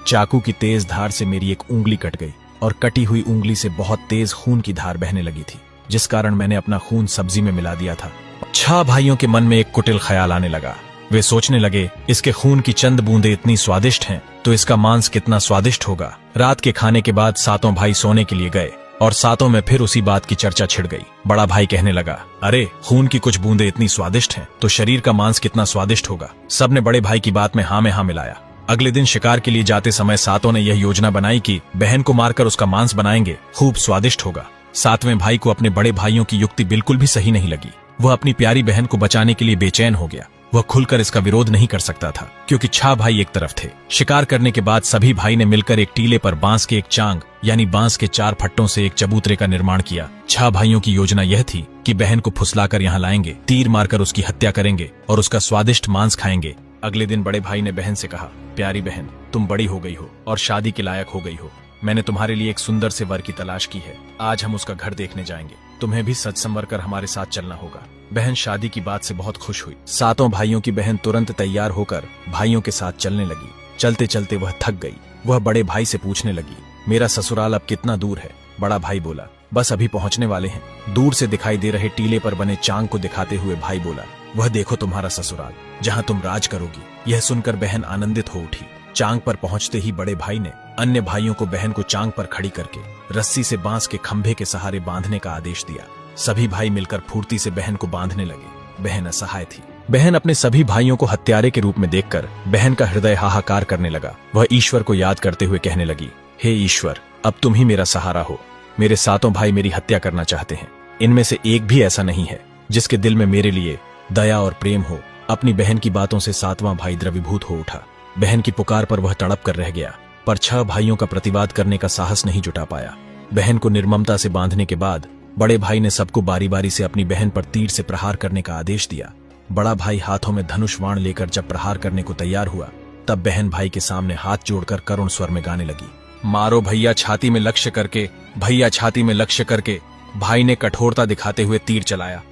चाकू की तेज धार से मेरी एक उंगली कट गई और कटी हुई उंगली से बहुत तेज खून की धार बहने लगी थी, जिस कारण मैंने अपना खून सब्जी में मिला दिया था। 6 भाइयों के मन में एक कुटिल ख्याल आने लगा। वे सोचने लगे, इसके खून की चंद बूंदें इतनी स्वादिष्ट हैं तो इसका मांस कितना स्वादिष्ट होगा। रात के खाने के बाद 7 भाई सोने के लिए गए और 7 में फिर उसी बात की चर्चा छिड़ गई। बड़ा भाई कहने लगा, अरे खून की कुछ बूंदें इतनी स्वादिष्ट हैं तो शरीर का मांस कितना स्वादिष्ट होगा। सबने बड़े भाई की बात में हाँ में हाँ मिलाया। अगले दिन शिकार के लिए जाते समय 7 ने यह योजना बनाई कि बहन को मारकर उसका मांस बनाएंगे, खूब स्वादिष्ट होगा। 7वें भाई को अपने बड़े भाइयों की युक्ति बिल्कुल भी सही नहीं लगी। वह अपनी प्यारी बहन को बचाने के लिए बेचैन हो गया। वह खुलकर इसका विरोध नहीं कर सकता था क्योंकि 6 भाई एक तरफ थे। शिकार करने के बाद सभी भाई ने मिलकर एक टीले पर बांस के एक चांग यानी बांस के 4 फट्टों से एक चबूतरे का निर्माण किया। 6 भाइयों की योजना यह थी कि बहन को फुसलाकर यहाँ लाएंगे, तीर मारकर उसकी हत्या करेंगे और उसका स्वादिष्ट मांस खाएंगे। अगले दिन बड़े भाई ने बहन से कहा, प्यारी बहन, तुम बड़ी हो गई हो और शादी के लायक हो गई हो। मैंने तुम्हारे लिए एक सुंदर से वर की तलाश की है। आज हम उसका घर देखने जाएंगे। तुम्हें भी सज संवर कर हमारे साथ चलना होगा। बहन शादी की बात से बहुत खुश हुई। 7 भाइयों की बहन तुरंत तैयार होकर भाइयों के साथ चलने लगी। चलते चलते वह थक गई। वह बड़े भाई से पूछने लगी, मेरा ससुराल अब कितना दूर है? बड़ा भाई बोला, बस अभी पहुंचने वाले हैं। दूर से दिखाई दे रहे टीले पर बने चांग को दिखाते हुए भाई बोला, वह देखो तुम्हारा ससुराल, जहाँ तुम राज करोगी। यह सुनकर बहन आनंदित हो उठी। चांग पर पहुंचते ही बड़े भाई ने अन्य भाइयों को बहन को चांग पर खड़ी करके रस्सी से बांस के खंभे के सहारे बांधने का आदेश दिया। सभी भाई मिलकर फुर्ती से बहन को बांधने लगे। बहन असहाय थी। बहन अपने सभी भाइयों को हत्यारे के रूप में देखकर बहन का हृदय हाहाकार करने लगा। वह ईश्वर को याद करते हुए कहने लगी, हे ईश्वर, अब तुम ही मेरा सहारा हो। मेरे 7 भाई मेरी हत्या करना चाहते हैं। इनमें से एक भी ऐसा नहीं है जिसके दिल में मेरे लिए दया और प्रेम हो। अपनी बहन की बातों से 7वां भाई द्रवीभूत हो उठा। बहन की पुकार पर वह तड़प कर रह गया, पर 6 भाइयों का प्रतिवाद करने का साहस नहीं जुटा पाया। बहन को निर्ममता से बांधने के बाद बड़े भाई ने सबको बारी बारी से अपनी बहन पर तीर से प्रहार करने का आदेश दिया। बड़ा भाई हाथों में धनुष बाण लेकर जब प्रहार करने को तैयार हुआ, तब बहन भाई के सामने हाथ जोड़कर करुण स्वर में गाने लगी, मारो भैया छाती में लक्ष्य करके, भैया छाती में लक्ष्य करके। भाई ने कठोरता दिखाते हुए तीर चलाया।